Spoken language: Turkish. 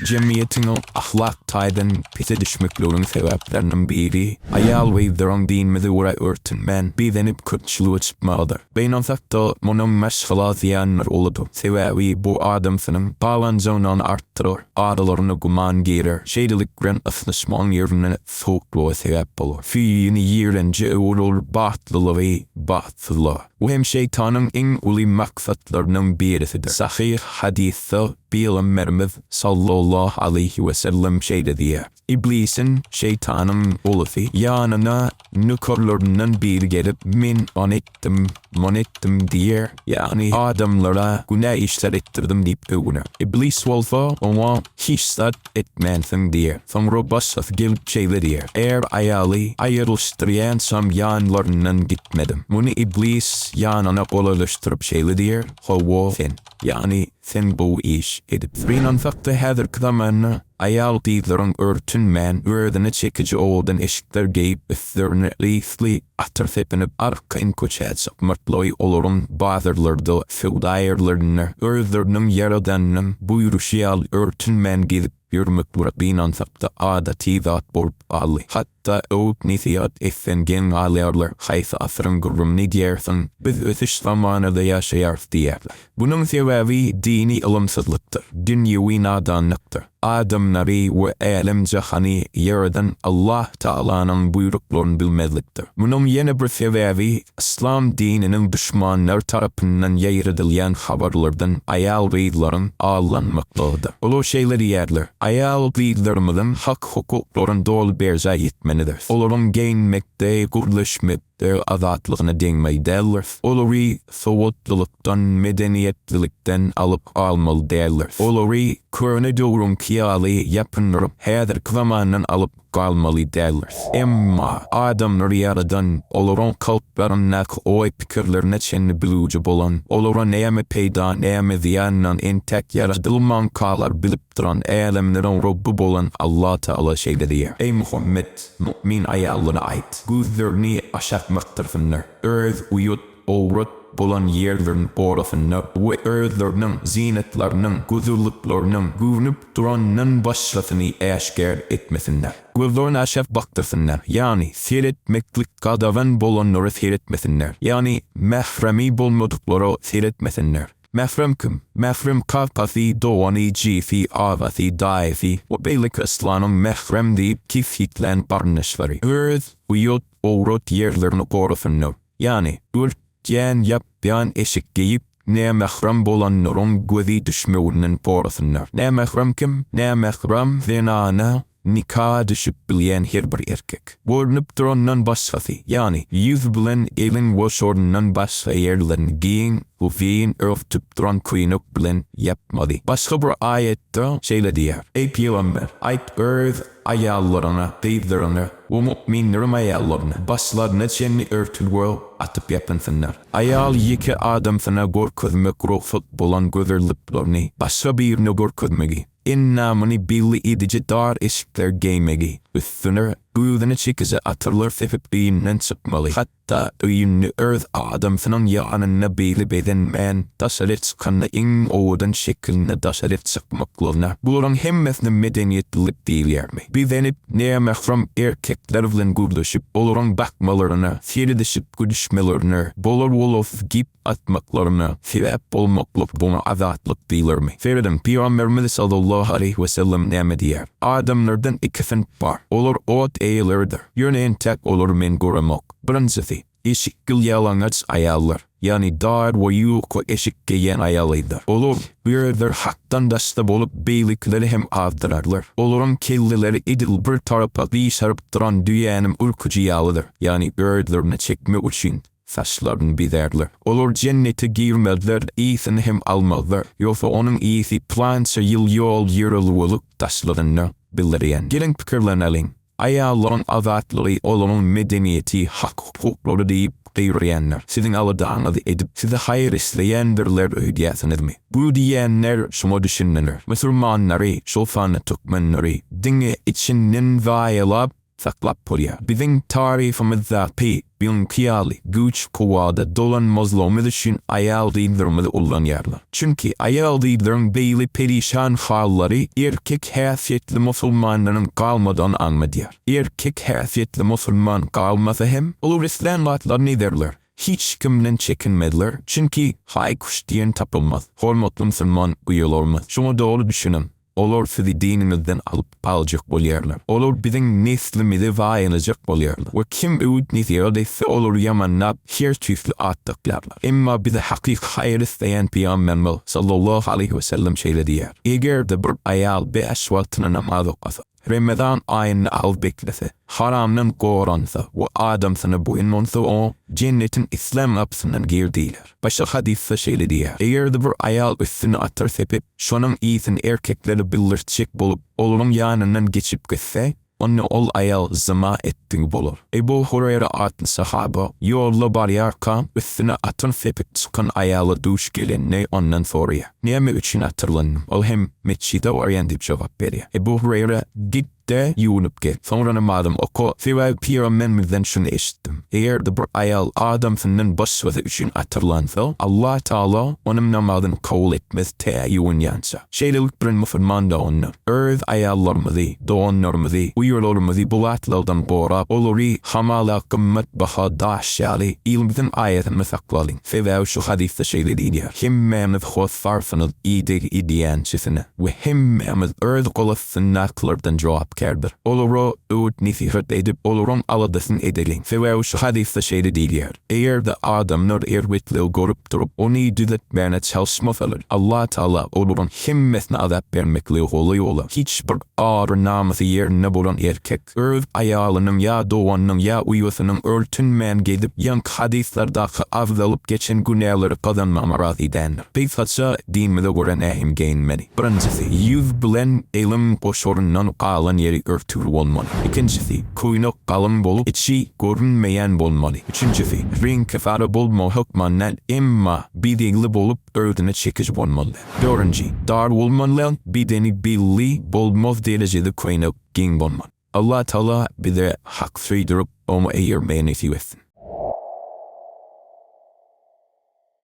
Cemiyetin o ahlak taydan pite düşmeklerin sebeplerinin biri, aýal-gyzlaryň dinimizi ura örtünmen, bizenip kötçülüğe çıkmalıdır. Beýnançakda munun meşgala ziyanlar oludu. Sebebi bu adamsynyň balanjagyny artdyrar, adalaryny guman girer, şeýdilikden yslaşmaň ýerine soğukluğa sebep bolur. Fiýini ýerlenje olur batlylygy, batlylyk. Bu hem şeytanın en uly maksatlarynyň birisidir. Sahih hadisde Peygamberimiz sallallahu aleyhi ve sellem şeýle diýer. İblisin, şeytanın ulusu yanına nökerlerinden biri gelip min man ettim diýer. Yani adamlara günah işler ettirdim diýip öwüner. İblis bolsa ona hiç zat etmensiň diýer. Soňra başgasy gelip şeýle diýer. Eğer aýaly aýrylşdyrýansam yanlarından gitmedim. Muny iblis yanına golalaşdyryp şeýle diýer. Hawa sen. Yani sen bu iş edip. Beýnançakda häzirki zamanda aýal-gyzlaryň örtünmän, ördüne çekici oldan eşikler geyip üstlerine liýsli atar sepinip arkayn köçäçip mırtloy olurun bazarlarda feudayerlerine özlerinin yaradanynyň buýruşy al örtünmän gezip yürümekler beýnançakda adaty zat bolup aldy. Hatta öwüp nesihat etsen aýarlar haýsy asyryň gurrumny diýersiň, biz ötüş zamanada ýaşaýarys diýerler. Bunyň sebebi dini ilmsizlikdir, dünýäwi nadanlykdyr. Adamlary we alam jahany yaradan Allah Ta'alanyň buýruklaryny bilmezlikdir. Munyň ýene bir sebebi İslam dininiň düşmanlar tarapyndan ýaýradylýan habarlardan aýal-gyzlaryň allanmaklygydyr. Ol şeýleri ýerler. Aýal-gyzlarymyzyň hak hukuklaryny dol berja ýetmenidir. Olaryň geýinmekde, gurlaşmekde azatlygyny deňmeý däller. Olary sowatdylykdan, medeniýetlilikden alyp almaly däller. Olary körne döwrüň kiýaly ýapynlaryp häzirki zamandan alyp galmaly däller. Emma adamlar ýaradan olaryň kalplaryna oý pikirlerine çenli bilýüji bolan, olara näme peýda, näme ziýanyň entek yaradylman kalar bilip duran älemleriň Rabby bolan Allah Taala şeýle diýer. Ey Muhammed, mu'min aýallaryna aýt. Gözlerini aşatmakdyrsyňlar. Öz uýut, owrat bolan ýerlerini borasyňlar we özleriň zinetlarynyň, gözüllüklarynyň görünüp duranyň başlasyny äşkär etmesinler. Gözlerini aşap bakdyrsyňlar. Yani seyretmeklik gadawan bolanlary seyretmesinler. Yani mahremi bolmadyklary seyretmesinler. Mahrem kim? Mahrem kapathy, dowany, jifi, avathi, daifi. O beylik Islam'ın mahrem deyip kifitlen barnışları. Öz, uyut, owrat yerlerini korusunlar. Yani ürtgen yapyan eşik giyip ne mahrem bolanlaryň gözi düşmeginiň borasyňlar. Ne mahrem kim? Ne mahrem zinana nikah düşüp bilýän her bir erkek. Görünüp durandan başgasy, yani yüz bilen elin woşorundan başga ýerlerini giyin, ufiyin örtüp duran kuyunuk bilen yapmadı. Başga bir ayette şeýle diýer. Ey Peygamber, aýt öz aýallaryna, gyzlaryna, we mu'minleriň aýallaryna, başlaryna çenli örtülge atyp ýapynsyňlar. Aýal ýeki adamsyna görkezmek ruhsat bolan gözerliklerini başga birine görkezmegi. İnnamını belli edici dar eşikler giymegi, üstüne güýdüne çekici atırlar sebebinden çıkmalı. Hatta öýünlü öz adamsynyň ýanyna belli bedenmen daşaret çykanda iň owadan şekilne daşaret çykmaklygyna. Bularyň hemmesini medeniýetlik diýilýärmi? Bizenip näme mahrem erkekler bilen gurlaşyp, olaryň bakmalaryna, seredişip gülüşmelerini, bolar wolof gip atmaklaryna sebäp bolmaklyk buna azatlyk diýilýärmi? Ferden Peygamberimiz sallallahu aleyhi ve sellem näme diýer? Adamlardan iki sinp bar. Olar ot eýlerdir. Ýöne tek olar men göremek. Birincisi, eşikgil ýalaňaç aýallar. Yani dar we ýokko eşikge ýen aýalydyr. Olar birdir hakdan daşda bolup beýlikleri hem awdyrarlar. Olaryň kellileri edil bir tarapa biýşaryp duran düýänim urkuji ýalydyr. Yani birdlerini çekme üçin saçlarını bizerler. Olur cennete girmezler, iyisini hem almazlar. Yoksa onun iyisi plança yol yürürlülük taşlarını bildiren. Gelin pikirlenelim. Aýallaryň azatlygy olaryň medeniyeti, hak hukukları diýip gyrýänler. Siziň aladaňyzy edip size haýyr isleýändirler öýdýäsiniňmi? Bu diýenler şoma düşünýänler. Musulmanlary, şol fany türkmenleri diňe içinden vaýalap saklap polya. Bizim tarifimizde bir kıyali güç kuvada dolan mazlumuz için aýal-gyzlarymyzy ullanýarlar. Çünki aýal-gyzlaryň beýli perişan halları erkek häsiýetli musulmanlaryň galmadan anmadýar. Erkek häsiýetli musulman galmasa hem olur İslamlatlar nederler? Hiç kimden çekinmediler. Çünkü haykuş diyen tapılmaz. Hormatly musulman uýulormaz. Şunu doğru düşünün. Olur sizi dinimizden alıp alacak bolýarlar. Olur bizim neslimizi waýanajak bolýarlar. Ve kim öwüt nesiýerdeyse olur ýamanlap her türlü atdyklarlar. Emma bize hakyky haýr isleýän Peýgamberimiz sallallahu aleyhi ve sellem şeýle diýär. Eger-de bir aýal 5 wagtyna namaz okasa, Ramazan ayını al beklese, haramdan goransa ve adamsyna boyunmansa o cennetin İslam kapısından girdiler. Başka hadisse şeýle diýär. Eger-de bir aýal üstüne atar sepip, şonuň iýsini erkekleri bildirçek bolup, olaryň ýanyndan geçip gitse, onu ol aýal zina etdiňi bolar. Ebu Hureyre adlı sahaba ýolda barýarka üstüne atyn sepip çykan aýaly duş gelenne ondan soraýar. Näme üçin atyrlandım? Ol hem meçhide orýan diýip jogap berýär. Ebu Hureyre de yunup gel. Sonra namadım oku. Sebebi Peygamberimizden şunu eşittim. Eğer de bir aýal adamsynyň başwazy üçin atyrlansa, Allah Taala onun namazyny kabul etmez täýin ýansa. Şeýlelik bir musulman da onu öz aýallarymyzy, doganlarymyzy, uýurlarymyzy bulatlardan borap, olary hamala kymmat baha daşýaly ilmiň aýatyny saklalyň. Sebebi şu hadisde şeýle diýär. Hemmemiz hosfarsynyz iýdegi idýänçisine we hemmemiz öz golasynyňlardan jogap kerdir. Olaro öğüt nesihat edip olaron aladasın edelim. Sebebi şu hadiste şeýle diýär. Eger de adamlar erwetli gorup durup onu düzeltmäne çalışmasalar, Allah Taala olaron hemmesine azap bermekli bolýar. Hiç bir ağır namusy ýerine bolan erkek öz aýalynyň ýa doganynyň ýa uýusynyň örtünmän gedip ýank hadislerdaky avdalyp geçen günäleri kazanmamaraz edenler. Beýsatça dinimize göre nähim geýinmeli. Birincisi, ýüz bilen elim goşorundan galan ýeri örtür bolmaly. İkincisi, kuýnak galym bolup içi görünmeýän bolmaly. Üçüncüsi, renk ifade bolma hökmanly emma bideňli bolup ördüne çekiş bolmaly. Dördüncü, dar bolmaly bideni billi bolmaz derejede kuýnak giň bolmaly. Allah Taala bize hak süýdürip onu eýermeýän etsin.